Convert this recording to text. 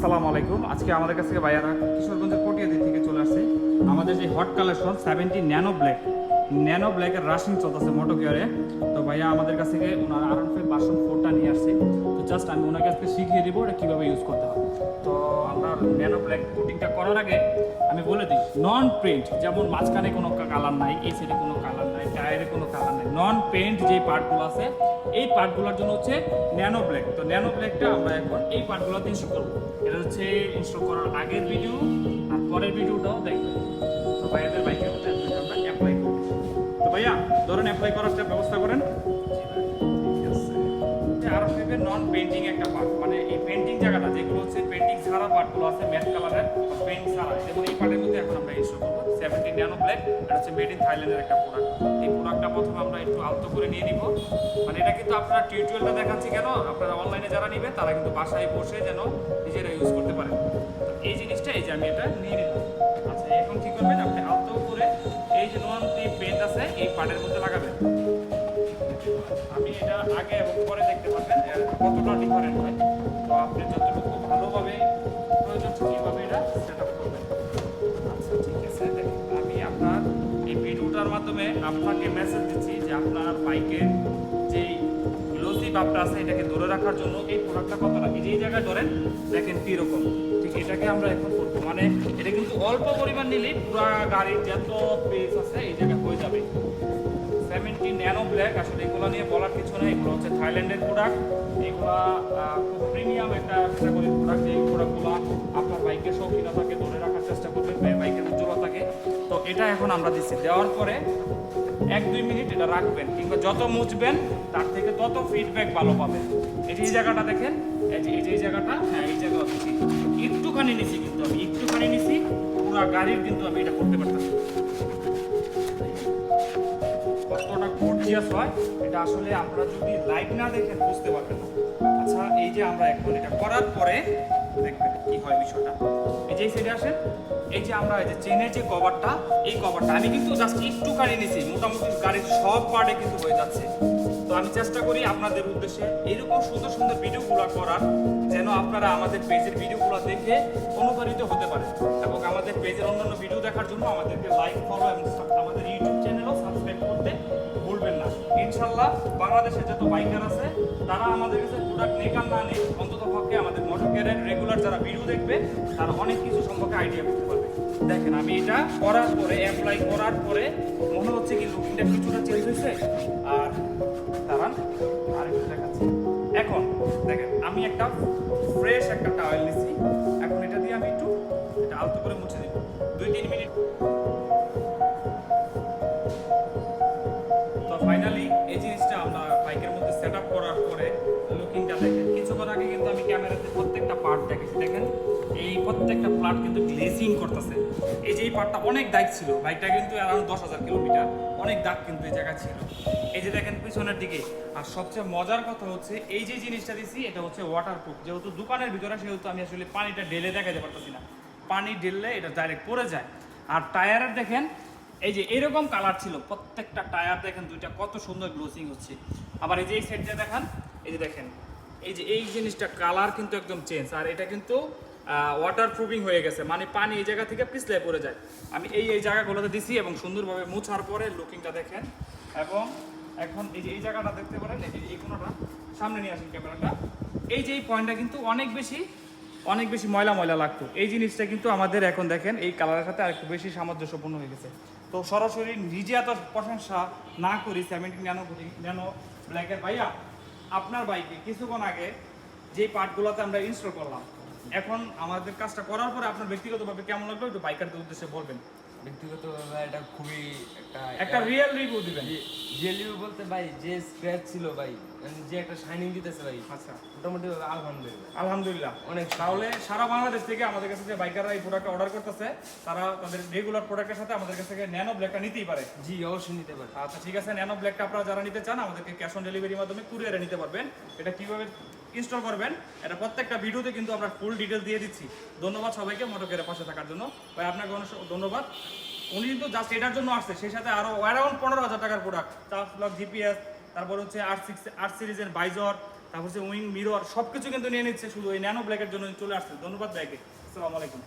আসসালামু আলাইকুম। আজকে আমাদের কাছ থেকে ভাইয়ারা কিশোরগঞ্জের পটিয়াদি থেকে চলে আসছে আমাদের যে হট কালেকশন 70 ন্যানো ব্ল্যাকের রাশিং চলতেছে মোটো গিয়ারে। তো ভাইয়া আমাদের কাছ থেকে ওনার R15 ভার্সন 4টা নিয়ে আসছে। তো জাস্ট আমি ওনার কাছ থেকে শিখিয়ে দিব এটা কীভাবে ইউজ করতে হবে। তো আমরা ন্যানো ব্ল্যাক কোটিংটা করার আগে আমি বলে দিই, নন পেইন্ট, যেমন মাঝখানে কোনো কালার নাই, এই সাইডে কোনো কালার নাই, টায়ারে কোনো কালার নাই, নন পেইন্ট যে পার্টগুলো আছে এই পার্টগুলোর জন্য হচ্ছে ন্যানো ব্ল্যাক। তো ন্যানো ব্ল্যাকটা আমরা এখন এই পার্টগুলোতে ইনস্টল করবো। এটা হচ্ছে ইনস্টল করার আগের ভিডিও আর পরের ভিডিওটাও দেখবেন। তো ভাইয়াদের বাইকের মধ্যে আমরা অ্যাপ্লাই করব। তো ভাইয়া ধরেন অ্যাপ্লাই করার ব্যবস্থা করেন। আর নন পেইন্টিং একটা পার্ট, মানে এই পেইন্টিং জায়গাটা যেগুলো হচ্ছে পেইন্টিং ছাড়া পার্টগুলো আছে ম্যাট কালারের পেইন্ট ছাড়া, যেমন এই পার্টের মধ্যে এখন আমরা ইনস্টল করবো 70 ন্যানো ব্ল্যাক। এটা হচ্ছে মেড ইন থাইল্যান্ডের একটা প্রোডাক্ট। এই প্রোডাক্টটা প্রথমে আমরা একটু আলতো করে নিয়ে নিব। মানে এটা কিন্তু আপনারা টিউটোরিয়ালটা দেখাচ্ছি কেন, আপনারা অনলাইনে যারা নেবেন তারা কিন্তু বাসায় বসে যেন নিজেরা ইউজ করতে পারেন। তো এই জিনিসটা এই যে আমি এটা নিয়ে নিলাম। আচ্ছা, এখন কি করবেন, আপনি আলতো করে এই যে নন পেইন্ট আছে এই পার্টের মধ্যে লাগাবেন। আপনি এটা আগে এবং পরে দেখতে পারবেন কতটা ডিফারেন্ট হয়। তো আপনি যতটুকু ভালোভাবে প্রয়োজন সেইভাবে এটা সেট আপ করবেন। আচ্ছা ঠিক আছে, দেখুন আমি আপনার এই ভিডিওটার মাধ্যমে আপনাকে মেসেজ দিচ্ছি যে আপনার বাইকের যেই গ্লোসি ভাবটা আছে এটাকে ধরে রাখার জন্য এই প্রোডাক্টটা কত লাগে। এই জায়গায় ধরেন দেখেন কীরকম, ঠিক এটাকে আমরা এখন করবো। মানে এটা কিন্তু অল্প পরিমাণ নিলেই পুরো গাড়ির যত পেজ আছে এই জায়গায় হয়ে যাবে। 70 ন্যানো ব্ল্যাক, আসলে এগুলো নিয়ে বলার কিছু নেই, এগুলো হচ্ছে থাইল্যান্ডের প্রোডাক্ট। এগুলো খুব প্রিমিয়াম একটা ক্যাটাগরি প্রোডাক্ট। এই প্রোডাক্টগুলো আপনার বাইকের শৌখিনতাকে ধরে রাখার চেষ্টা করবে, বাইকের উজ্জ্বলতাকে। তো এটা এখন আমরা দিচ্ছি, দেওয়ার পরে 1-2 মিনিট এটা রাখবেন, কিংবা যত মুছবেন তার থেকে তত ফিডব্যাক ভালো পাবেন। এই যে এই জায়গাটা দেখেন, এই জায়গাটা, হ্যাঁ এই জায়গা দিচ্ছি একটুখানি নিছি, কিন্তু আমি একটুখানি নিছি, পুরো গাড়ির কিন্তু আমি এটা করতে পারতাম। কতটা গর্জিয়াস হয় এটা আসলে আপনারা যদি লাইভ না দেখেন বুঝতে পারবেন না। আচ্ছা, এই যে আমরা এখন এটা করার পরে দেখবেন কি হয় বিষয়টা। এই যে সাইডে আসেন, এই যে আমরা এই যে চেনের যে কভারটা, এই কভারটা আমি কিন্তু জাস্ট একটুখানি নিছি, মোটামুটি গাড়ির সব পার্টে কিন্তু হয়ে যাচ্ছে। তো আমি চেষ্টা করি আপনাদের উদ্দেশ্যে এইরকম সুন্দর সুন্দর ভিডিওগুলো করার, যেন আপনারা আমাদের পেজের ভিডিওগুলো দেখে অনুপ্রাণিত হতে পারেন, এবং আমাদের পেজের অন্যান্য ভিডিও দেখার জন্য আমাদেরকে লাইক, ফলো এবং আমাদের ইউটিউব চ্যানেলও সাবস্ক্রাইব করতে ভুলবেন না। ইনশাল্লাহ বাংলাদেশের যত বাইকার আছে তারা আমাদের কাছে প্রোডাক্ট নেক আর না নেই, অন্তত পক্ষে আমাদের মোটর গিয়ারের রেগুলার যারা ভিডিও দেখবে তারা অনেক কিছু সম্পর্কে আইডিয়া করতে পারবে। দেখেন আমি এটা করার পরে, অ্যাপ্লাই করার পরে মনে হচ্ছে কি লুকিংটা কিছুটা চেঞ্জ হয়েছে। আর দাঁড়ান আরেকটু দেখাচ্ছি। এখন দেখেন আমি একটা ফ্রেশ একটা টাওয়েল নিচ্ছি, এখন এটা দিয়ে আমি একটু এটা আলতো করে মুছে দিব 2-3 মিনিট। তো ফাইনালি এই জিনিসটা আমরা বাইকের মধ্যে সেট আপ করার পরে লুকিংটা দেখেন। কিছুক্ষণ আগে কিন্তু আমি ক্যামেরাতে প্রত্যেকটা পার্ট দেখেছি, দেখেন এই প্রত্যেকটা পার্ট কিন্তু গ্লেজিং করতেছে। এই যে এই পার্টটা অনেক দাগ ছিল, বাইকটা কিন্তু অ্যারাউন্ড 10,000 কিলোমিটার, অনেক দাগ কিন্তু এই জায়গায় ছিল। এই যে দেখেন পিছনের দিকে। আর সবচেয়ে মজার কথা হচ্ছে এই যে জিনিসটা দিছি এটা হচ্ছে ওয়াটারপ্রুফ। যেহেতু দোকানের ভিতরে সেহেতু আমি আসলে পানিটা ঢেলে দেখাতে পারতেছি না, পানি ঢেললে এটা ডাইরেক্ট পড়ে যায়। আর টায়ারের দেখেন এই যে এরকম কালার ছিল, প্রত্যেকটা টায়ার দেখেন দুইটা কত সুন্দর গ্লোসিং হচ্ছে। আবার এই যে এই সাইডটা দেখান, এই যে দেখেন এই যে এই জিনিসটা কালার কিন্তু একদম চেঞ্জ। আর এটা কিন্তু ওয়াটার প্রুফিং হয়ে গেছে, মানে পানি এই জায়গা থেকে পিছলে পড়ে যায়। আমি এই জায়গাগুলোতে দিছি এবং সুন্দরভাবে মুছার পরে লুকিংটা দেখেন। এবং এখন এই যে এই জায়গাটা দেখতে পারেন, এই যে এই কোনোটা সামনে নিয়ে আসেন ক্যামেরাটা, এই যে এই পয়েন্টটা কিন্তু অনেক বেশি ময়লা ময়লা লাগতো। এই জিনিসটা কিন্তু আমাদের এখন দেখেন এই কালারের সাথে আরেকটু বেশি সামঞ্জস্যপূর্ণ হয়ে গেছে। তো সরাসরি নিজে এত প্রশংসা না করি 70 ন্যানো ব্ল্যাকের ভাইয়া, আপনার বাইকে কিছুক্ষণ আগে যেই পার্টগুলোতে আমরা ইনস্টল করলাম, এখন আমাদের কাজটা করার পরে আপনার ব্যক্তিগতভাবে কেমন লাগলো একটু বাইকারদের উদ্দেশ্যে বলবেন। ব্যক্তিগতভাবে এটা খুবই একটা রিয়েল রিভিউ দিবেন। রিয়েল রিভিউ বলতে ভাই যে স্ক্র্যাচ ছিল ভাই, যে একটা শাইনিং দিতেছে ভাই, আচ্ছা মোটামুটি আলহামদুলিল্লাহ অনেক। তাহলে সারা বাংলাদেশ থেকে আমাদের কাছে যে বাইকাররা এই প্রোডাক্টটা অর্ডার করতেছে তারা তাদের রেগুলার প্রোডাক্টের সাথে আমাদের কাছ থেকে ন্যানো ব্ল্যাকটা নিতেই পারে। জি অবশ্যই নিতে পারে। আচ্ছা ঠিক আছে, ন্যানো ব্ল্যাকটা আপনারা যারা নিতে চান আমাদেরকে ক্যাশ অন ডেলিভারির মাধ্যমে কুরিয়ারে নিতে পারবেন। এটা কিভাবে ইনস্টল করবেন এটা প্রত্যেকটা ভিডিওতে কিন্তু আমরা ফুল ডিটেলস দিয়ে দিচ্ছি। ধন্যবাদ সবাইকে মোটর গিয়ারের পাশে থাকার জন্য। ভাই আপনাকে অনেক ধন্যবাদ। উনি কিন্তু জাস্ট এটার জন্য আসছে, সেই সাথে আরো অ্যারাউন্ড 15,000 টাকার প্রোডাক্ট, চার্জ লক, জিপিএস, তারপর হচ্ছে R সিরিজের বাইজর, তারপর যে উইং মিরর সবকিছু কিন্তু নিয়ে নিচ্ছে, শুধু ওই ন্যানো ব্ল্যাকের জন্য চলে আসছে। ধন্যবাদ ভাইকে, আসসালামু আলাইকুম।